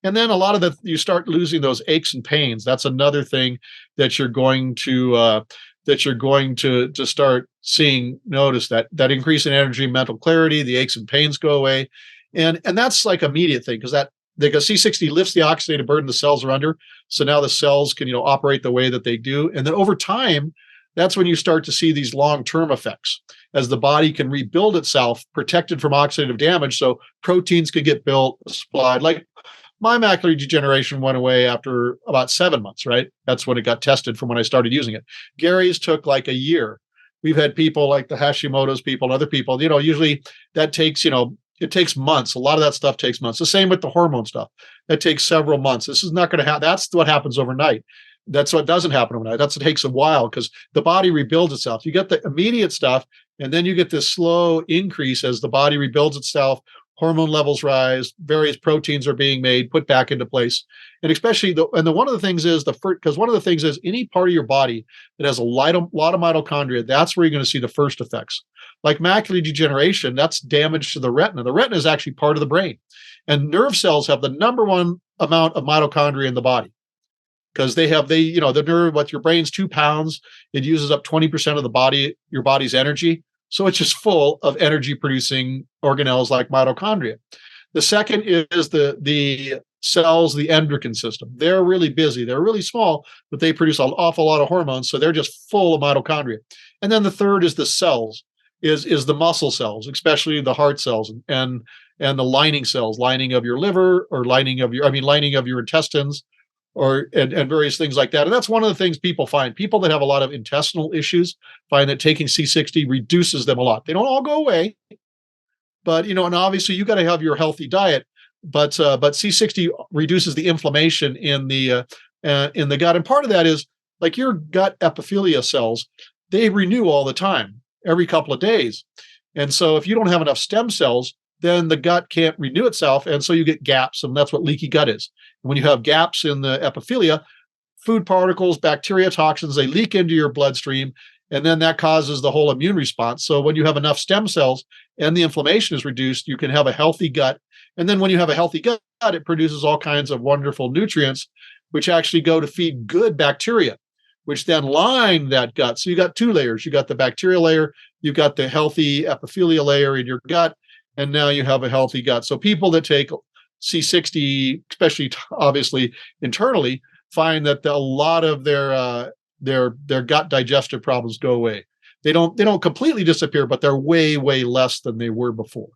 [SPEAKER 2] And then a lot of you start losing those aches and pains. That's another thing that you're going to start seeing, notice that increase in energy, mental clarity, the aches and pains go away. And that's like immediate thing because C60 lifts the oxidative burden the cells are under. So now the cells can, operate the way that they do. And then over time, that's when you start to see these long-term effects as the body can rebuild itself, protected from oxidative damage. So proteins can get built, supplied. Like my macular degeneration went away after about 7 months, right? That's when it got tested from when I started using it. Gary's took like a year. We've had people like the Hashimoto's people and other people, usually that takes, it takes months. A lot of that stuff takes months. The same with the hormone stuff. That takes several months. This is not going to happen. That's what happens overnight. That's what doesn't happen overnight. It takes a while because the body rebuilds itself. You get the immediate stuff, and then you get this slow increase as the body rebuilds itself. Hormone levels rise, various proteins are being made, put back into place. And especially one of the things is because one of the things is any part of your body that has a lot of mitochondria, that's where you're going to see the first effects. Like macular degeneration, that's damage to the retina. The retina is actually part of the brain. And nerve cells have the number one amount of mitochondria in the body because the nerve, what your brain's 2 pounds, it uses up 20% of your body's energy. So it's just full of energy producing organelles like mitochondria. The second is the cells, the endocrine system. They're really busy. They're really small, but they produce an awful lot of hormones. So they're just full of mitochondria. And then the third is the cells, is the muscle cells, especially the heart cells and the lining cells, lining of your liver or lining of your intestines and various things like that. And that's one of the things people find. People that have a lot of intestinal issues find that taking C60 reduces them a lot. They don't all go away, but and obviously you got to have your healthy diet. But C60 reduces the inflammation in the gut, and part of that is like your gut epithelia cells. They renew all the time, every couple of days, and so if you don't have enough stem cells, then the gut can't renew itself, and so you get gaps, and that's what leaky gut is. When you have gaps in the epithelia, food particles, bacteria, toxins, they leak into your bloodstream, and then that causes the whole immune response. So when you have enough stem cells and the inflammation is reduced, you can have a healthy gut. And then when you have a healthy gut, it produces all kinds of wonderful nutrients, which actually go to feed good bacteria, which then line that gut. So you got two layers. You got the bacterial layer, you got the healthy epithelial layer in your gut, and now you have a healthy gut. So people that take C60, especially obviously internally, find that a lot of their gut digestive problems go away. They don't completely disappear, but they're way, way less than they were before.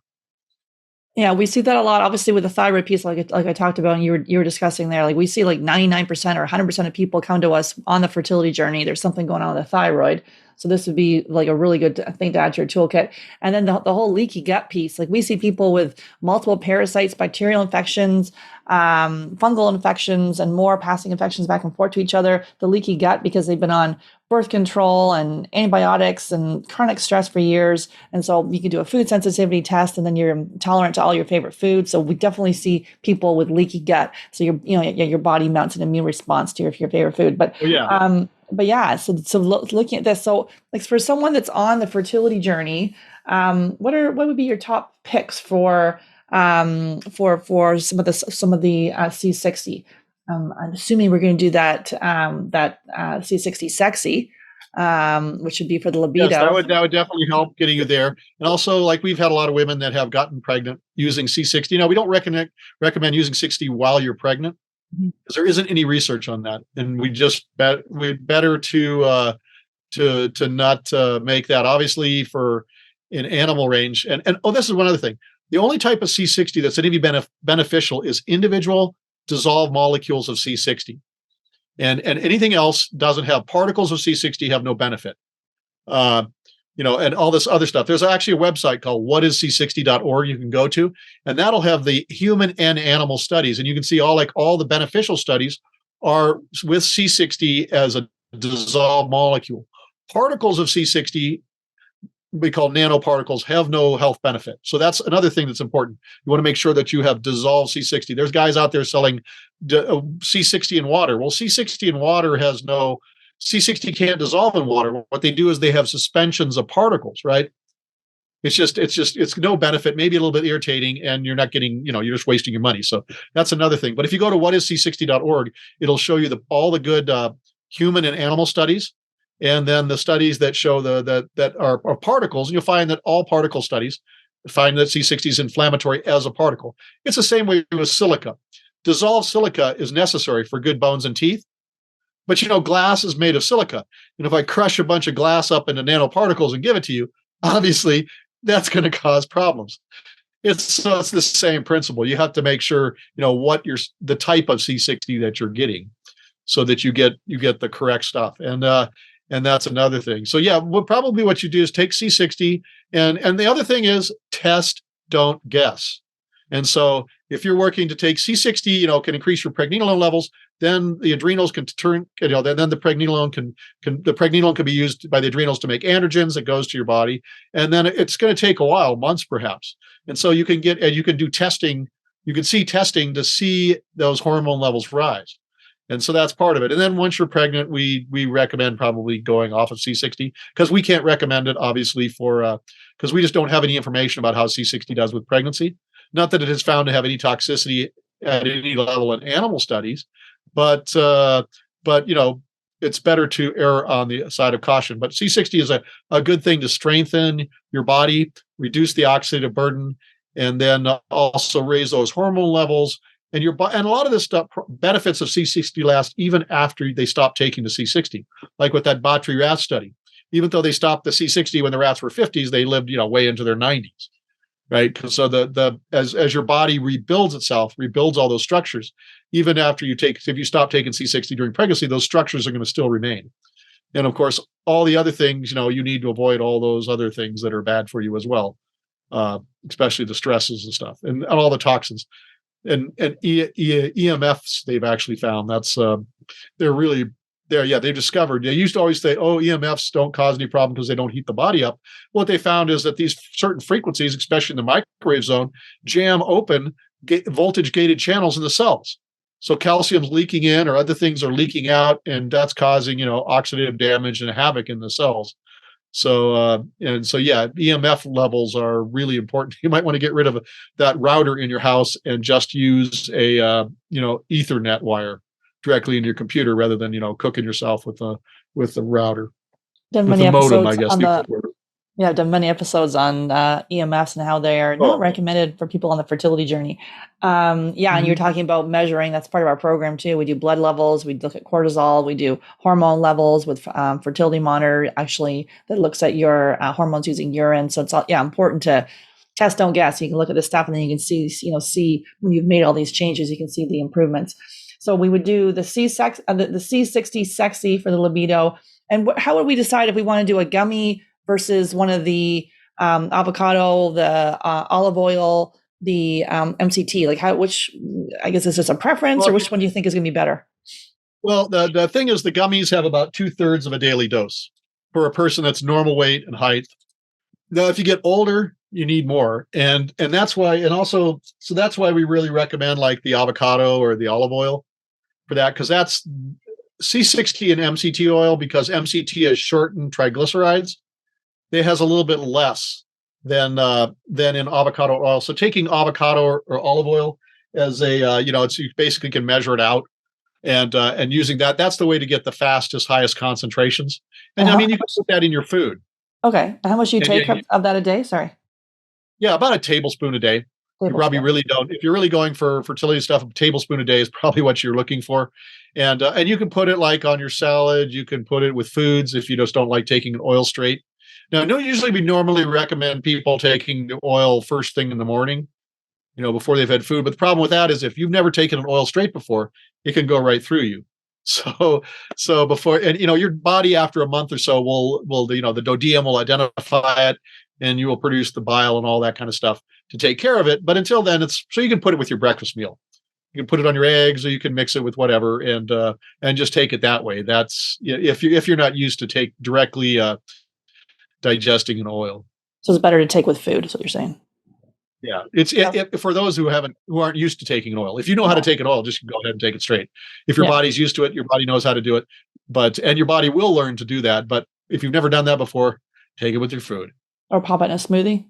[SPEAKER 1] Yeah, we see that a lot, obviously, with the thyroid piece, like I talked about, and you were discussing there. Like we see, like 99% or 100% of people come to us on the fertility journey. There's something going on with the thyroid, so this would be like a really good thing to add to your toolkit. And then the whole leaky gut piece, like we see people with multiple parasites, bacterial infections, fungal infections, and more passing infections back and forth to each other. The leaky gut because they've been on birth control and antibiotics and chronic stress for years. And so you can do a food sensitivity test, and then you're tolerant to all your favorite foods. So we definitely see people with leaky gut. So your body mounts an immune response to your favorite food.
[SPEAKER 2] Oh yeah.
[SPEAKER 1] But yeah, so looking at this, so like for someone that's on the fertility journey, what would be your top picks for some of the C60? I'm assuming we're going to do that C60 sexy, which would be for the libido.
[SPEAKER 2] Yes, that would definitely help getting you there. And also, like, we've had a lot of women that have gotten pregnant using C60. We don't recommend using 60 while you're pregnant, because there isn't any research on that, and we'd better to not make that, obviously, for in animal range. And this is one other thing. The only type of C60 that's any beneficial is individual dissolved molecules of C60. And anything else doesn't have particles of C60, have no benefit. And all this other stuff. There's actually a website called whatisc60.org you can go to, and that'll have the human and animal studies. And you can see all the beneficial studies are with C60 as a dissolved molecule. Particles of C60, we call nanoparticles, have no health benefit. So that's another thing that's important. You want to make sure that you have dissolved C60. There's guys out there selling C60 in water. Well, C60 in water has no, C60 can't dissolve in water. What they do is they have suspensions of particles, right? It's no benefit, maybe a little bit irritating, and you're not getting, you're just wasting your money. So that's another thing. But if you go to whatisc60.org, it'll show you all the good human and animal studies, and then the studies that show that are particles. And you'll find that all particle studies find that C60 is inflammatory as a particle. It's the same way with silica. Dissolved silica is necessary for good bones and teeth. But glass is made of silica. And if I crush a bunch of glass up into nanoparticles and give it to you, obviously that's going to cause problems. It's the same principle. You have to make sure what the type of C60 that you're getting, so that you get the correct stuff. And that's another thing. So yeah, probably what you do is take C60, and the other thing is test, don't guess. And so if you're working to take C60, can increase your pregnenolone levels, then the adrenals can turn, then the pregnenolone can be used by the adrenals to make androgens that goes to your body. And then it's going to take a while, months perhaps. And so you can do testing, you can see testing to see those hormone levels rise. And so that's part of it. And then once you're pregnant, we recommend probably going off of C60, because we can't recommend it, obviously, because we just don't have any information about how C60 does with pregnancy. Not that it is found to have any toxicity at any level in animal studies, but it's better to err on the side of caution. But C60 is a good thing to strengthen your body, reduce the oxidative burden, and then also raise those hormone levels. And a lot of this stuff, benefits of C60 last even after they stop taking the C60. Like with that Battery rat study, even though they stopped the C60 when the rats were 50s, they lived way into their 90s. Right. So as your body rebuilds itself, rebuilds all those structures, even after if you stop taking C60 during pregnancy, those structures are going to still remain. And of course, all the other things, you need to avoid all those other things that are bad for you as well, especially the stresses and stuff, and all the toxins. And EMFs, they've actually found they're really there. Yeah, they've discovered. They used to always say, EMFs don't cause any problem because they don't heat the body up. What they found is that these certain frequencies, especially in the microwave zone, jam open voltage gated channels in the cells. So calcium's leaking in, or other things are leaking out, and that's causing oxidative damage and havoc in the cells. So yeah, EMF levels are really important. You might want to get rid of that router in your house and just use a Ethernet wire directly in your computer, rather than cooking yourself with the router.
[SPEAKER 1] Done many modem, I guess. I've done many episodes on EMFs and how they are not recommended for people on the fertility journey. And you're talking about measuring. That's part of our program too. We do blood levels. We look at cortisol. We do hormone levels with fertility monitor, actually, that looks at your hormones using urine. So it's important to test, don't guess. You can look at this stuff, and then you can see when you've made all these changes, you can see the improvements. So we would do the C60 sexy for the libido. And how would we decide if we want to do a gummy versus one of the avocado, the olive oil, the MCT? Like which, I guess it's just a preference, or which one do you think is going to be better?
[SPEAKER 2] Well, the thing is, the gummies have about 2/3 of a daily dose for a person that's normal weight and height. Now, if you get older, you need more, and that's why, and also, so that's why we really recommend like the avocado or the olive oil for that, because that's C60 and MCT oil, because MCT is shortened triglycerides. It has a little bit less than in avocado oil. So taking avocado or olive oil as a it's, you basically can measure it out, and using that, that's the way to get the fastest, highest concentrations.
[SPEAKER 1] And
[SPEAKER 2] And I
[SPEAKER 1] how,
[SPEAKER 2] mean, you can put that in your food.
[SPEAKER 1] okay. And how much do you
[SPEAKER 2] And
[SPEAKER 1] take of that a day? Sorry.
[SPEAKER 2] yeah, about a tablespoon a day. You probably
[SPEAKER 1] Tablespoon.
[SPEAKER 2] really don't. If you're really going for fertility stuff, a tablespoon a day is probably what you're looking for. And you can put it like on your salad. You can put it with foods if you just don't like taking oil straight. Now, no, usually we normally recommend people taking the oil first thing in the morning, before they've had food. But the problem with that is if you've never taken an oil straight before, it can go right through you. So, so before, and your body after a month or so will the duodenum will identify it, and you will produce the bile and all that kind of stuff to take care of it. But until then, it's so you can put it with your breakfast meal. You can put it on your eggs, or you can mix it with whatever, and just take it that way. That's if you're not used to take directly digesting an oil.
[SPEAKER 1] So it's better to take with food, is what you're saying.
[SPEAKER 2] Yeah, for those who aren't used to taking an oil. If you know how to take an oil, just go ahead and take it straight. If your body's used to it, your body knows how to do it. And your body will learn to do that. But if you've never done that before, take it with your food.
[SPEAKER 1] Or pop it in a smoothie.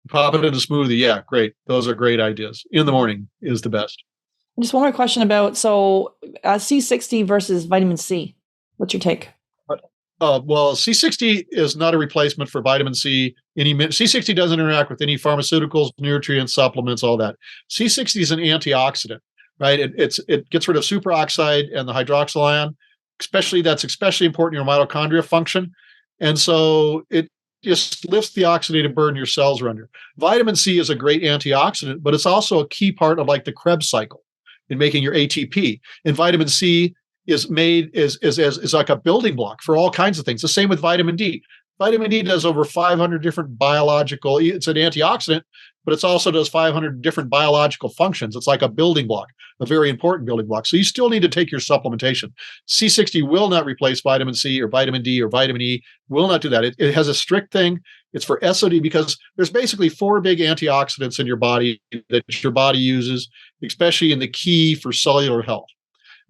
[SPEAKER 2] Pop it in a smoothie. Yeah, great. Those are great ideas. In the morning is the best.
[SPEAKER 1] Just one more question about C60 versus vitamin C. What's your take?
[SPEAKER 2] Well, C60 is not a replacement for vitamin C. C60 doesn't interact with any pharmaceuticals, nutrients, supplements, all that. C60 is an antioxidant, right? It gets rid of superoxide and the hydroxyl ion. That's especially important in your mitochondria function. And so it just lifts the oxidative burden your cells are under. Vitamin C is a great antioxidant, but it's also a key part of like the Krebs cycle in making your ATP. And vitamin C is like a building block for all kinds of things. The same with vitamin D. Vitamin D does over 500 different biological, it's an antioxidant, but it also does 500 different biological functions. It's like a building block, a very important building block. So you still need to take your supplementation. C60 will not replace vitamin C or vitamin D or vitamin E, will not do that. It has a strict thing. It's for SOD, because there's basically 4 big antioxidants in your body that your body uses, especially in the key for cellular health.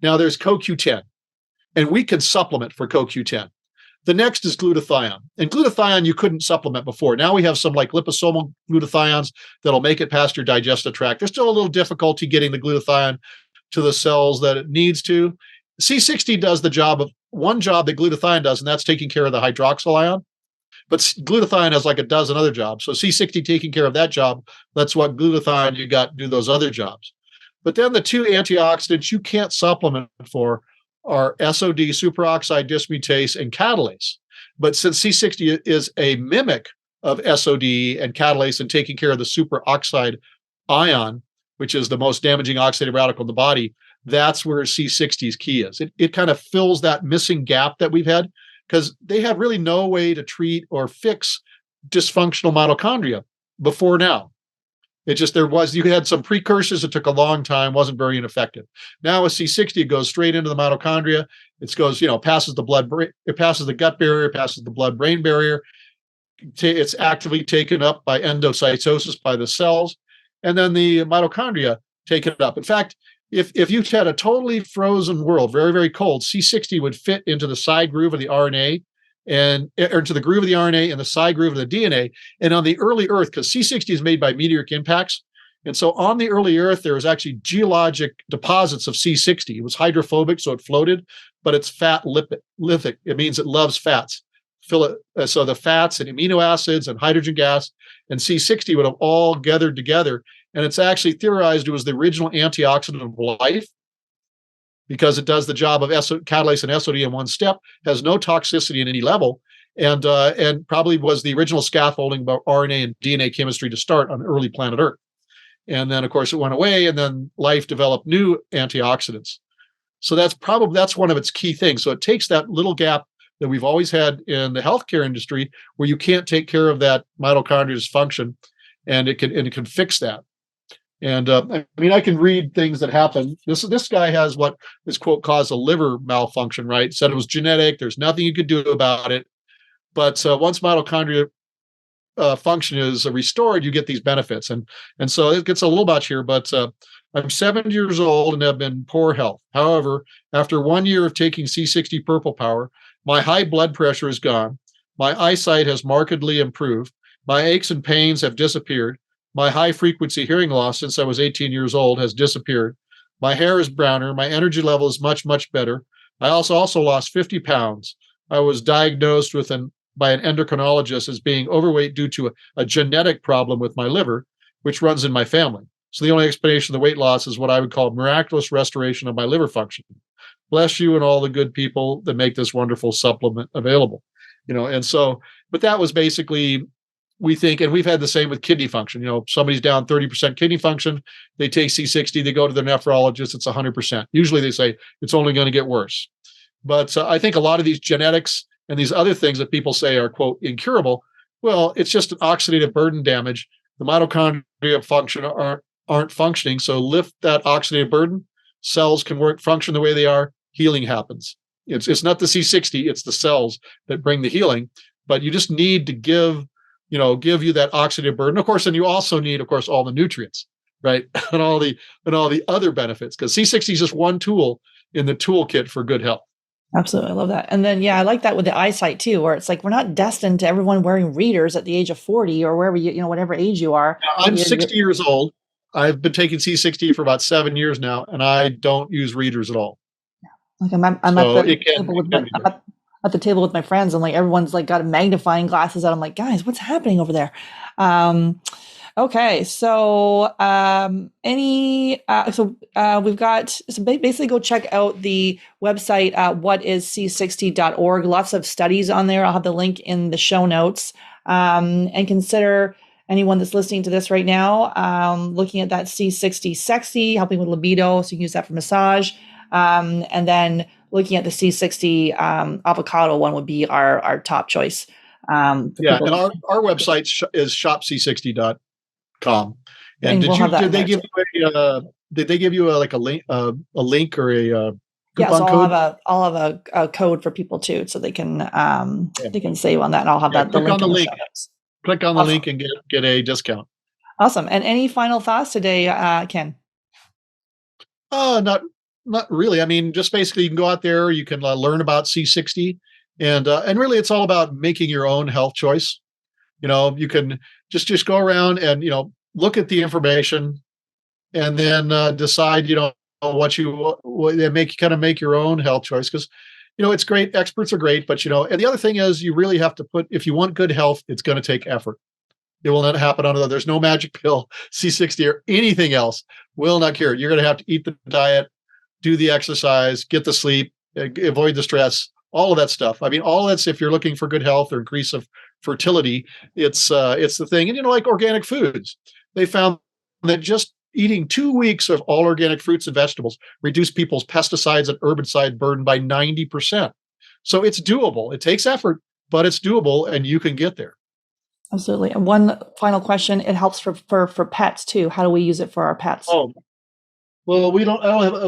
[SPEAKER 2] Now there's CoQ10, and we can supplement for CoQ10. The next is glutathione, and glutathione you couldn't supplement before. Now we have some like liposomal glutathiones that'll make it past your digestive tract. There's still a little difficulty getting the glutathione to the cells that it needs to. C60 does one job that glutathione does, and that's taking care of the hydroxyl ion. But glutathione has like a dozen other jobs. So C60 taking care of that job, that's what glutathione you got to do those other jobs. But then the 2 antioxidants you can't supplement for are SOD, superoxide dismutase, and catalase. But since C60 is a mimic of SOD and catalase and taking care of the superoxide ion, which is the most damaging oxidative radical in the body, that's where C60's key is. It kind of fills that missing gap that we've had, because they had really no way to treat or fix dysfunctional mitochondria before now. You had some precursors. It took a long time, wasn't very effective. Now with C60, it goes straight into the mitochondria. It goes, passes it passes the gut barrier, passes the blood-brain barrier. It's actively taken up by endocytosis by the cells, and then the mitochondria take it up. In fact, if you had a totally frozen world, very, very cold, C60 would fit into the side groove of the RNA or into the groove of the RNA and the side groove of the DNA. And on the early Earth, because C60 is made by meteoric impacts, and so on the early Earth, there was actually geologic deposits of C60. It was hydrophobic, so it floated, but it's fat lithic. It means it loves fats. So the fats and amino acids and hydrogen gas and C60 would have all gathered together. And it's actually theorized it was the original antioxidant of life, because it does the job of catalase and SOD in one step, has no toxicity in any level, and probably was the original scaffolding about RNA and DNA chemistry to start on early planet Earth. And then, of course, it went away, and then life developed new antioxidants. So that's one of its key things. So it takes that little gap that we've always had in the healthcare industry, where you can't take care of that mitochondria's function, and it can fix that. And I mean, I can read things that happen. This guy has what is quote caused a liver malfunction, right? Said it was genetic. There's nothing you could do about it. But once mitochondria function is restored, you get these benefits. And so it gets a little much here, but I'm 7 years old and have been in poor health. However, after 1 year of taking C60 Purple Power, my high blood pressure is gone. My eyesight has markedly improved. My aches and pains have disappeared. My high frequency hearing loss since I was 18 years old has disappeared. My hair is browner. My energy level is much, much better. I also lost 50 pounds. I was diagnosed by an endocrinologist as being overweight due to a genetic problem with my liver, which runs in my family. So the only explanation of the weight loss is what I would call miraculous restoration of my liver function. Bless you and all the good people that make this wonderful supplement available. And so, but that was basically, we think, and we've had the same with kidney function. Somebody's down 30% kidney function, they take C60, they go to the nephrologist, it's 100%. Usually they say it's only going to get worse. But I think a lot of these genetics and these other things that people say are, quote, incurable, well, it's just an oxidative burden damage. The mitochondria function aren't functioning. So lift that oxidative burden, cells can function the way they are, healing happens. It's not the C60, it's the cells that bring the healing. But you just need to give you that oxidative burden. Of course, and you also need, of course, all the nutrients, right? and all the other benefits, because C60 is just one tool in the toolkit for good health.
[SPEAKER 1] Absolutely. I love that. And then, I like that with the eyesight too, where it's like, we're not destined to everyone wearing readers at the age of 40 or wherever whatever age you are.
[SPEAKER 2] I'm 60 years old. I've been taking C60 for about 7 years now, and I don't use readers at all.
[SPEAKER 1] Like I'm at the table with my friends, and like everyone's like got magnifying glasses out. I'm like, guys, what's happening over there? Okay, so we've got, so basically go check out the website, whatisc60.org. Lots of studies on there. I'll have the link in the show notes. And consider anyone that's listening to this right now, looking at that C60 Sexy, helping with libido, so you can use that for massage. And then looking at the C60 avocado one would be our top choice.
[SPEAKER 2] And our website is shopc60.com. And did they give you a link or a coupon code?
[SPEAKER 1] I'll have a code for people too, so they can save on that, and I'll have the link in the show notes.
[SPEAKER 2] Click on the link and get a discount.
[SPEAKER 1] Awesome. And any final thoughts today, Ken?
[SPEAKER 2] Not really. I mean, just basically you can go out there, you can learn about C60, and really it's all about making your own health choice. You can just go around and look at the information, and then decide what you make your own health choice, because it's great, experts are great, but and the other thing is, you really have to if you want good health, it's going to take effort. It will not happen there's no magic pill. C60 or anything else will not cure it. You're going to have to eat the diet, do the exercise, get the sleep, avoid the stress, all of that stuff. I mean, all that's, if you're looking for good health or increase of fertility, it's the thing. And like organic foods, they found that just eating 2 weeks of all organic fruits and vegetables reduced people's pesticides and herbicide burden by 90%. So it's doable. It takes effort, but it's doable, and you can get there.
[SPEAKER 1] Absolutely. And one final question: it helps for pets too. How do we use it for our pets?
[SPEAKER 2] Oh, well, we don't.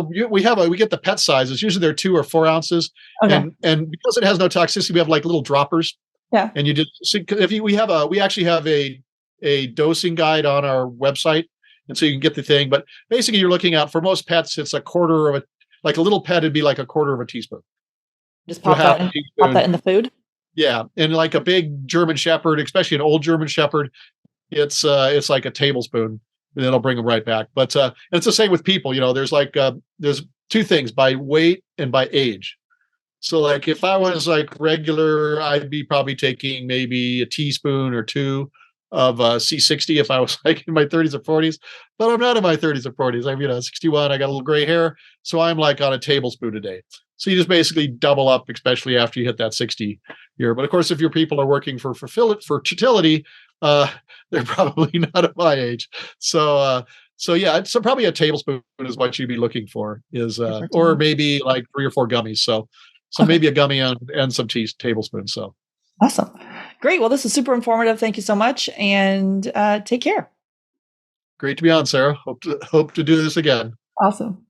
[SPEAKER 2] We get the pet sizes. Usually they're 2 or 4 ounces, and because it has no toxicity, we have like little droppers.
[SPEAKER 1] Yeah.
[SPEAKER 2] And you just we actually have a dosing guide on our website, and so you can get the thing. But basically, you're looking at, for most pets, it's a quarter of like a little pet, it'd be like a quarter of a teaspoon.
[SPEAKER 1] Just pop that in the food.
[SPEAKER 2] Yeah, and like a big German Shepherd, especially an old German Shepherd, it's like a tablespoon, and it'll bring them right back. But and it's the same with people. There's there's 2 things: by weight and by age. So like if I was like regular, I'd be probably taking maybe a teaspoon or 2 of C60 if I was like in my 30s or 40s. But I'm not in my 30s or 40s. I'm 61. I got a little gray hair, so I'm like on a tablespoon a day. So you just basically double up, especially after you hit that 60 year. But of course, if your people are working for fertility, they're probably not at my age. So yeah, so probably a tablespoon is what you'd be looking for, or maybe like 3 or 4 gummies. So maybe a gummy and some tablespoons. So
[SPEAKER 1] awesome. Great. Well, this is super informative. Thank you so much, and take care.
[SPEAKER 2] Great to be on, Sarah. Hope to do this again.
[SPEAKER 1] Awesome.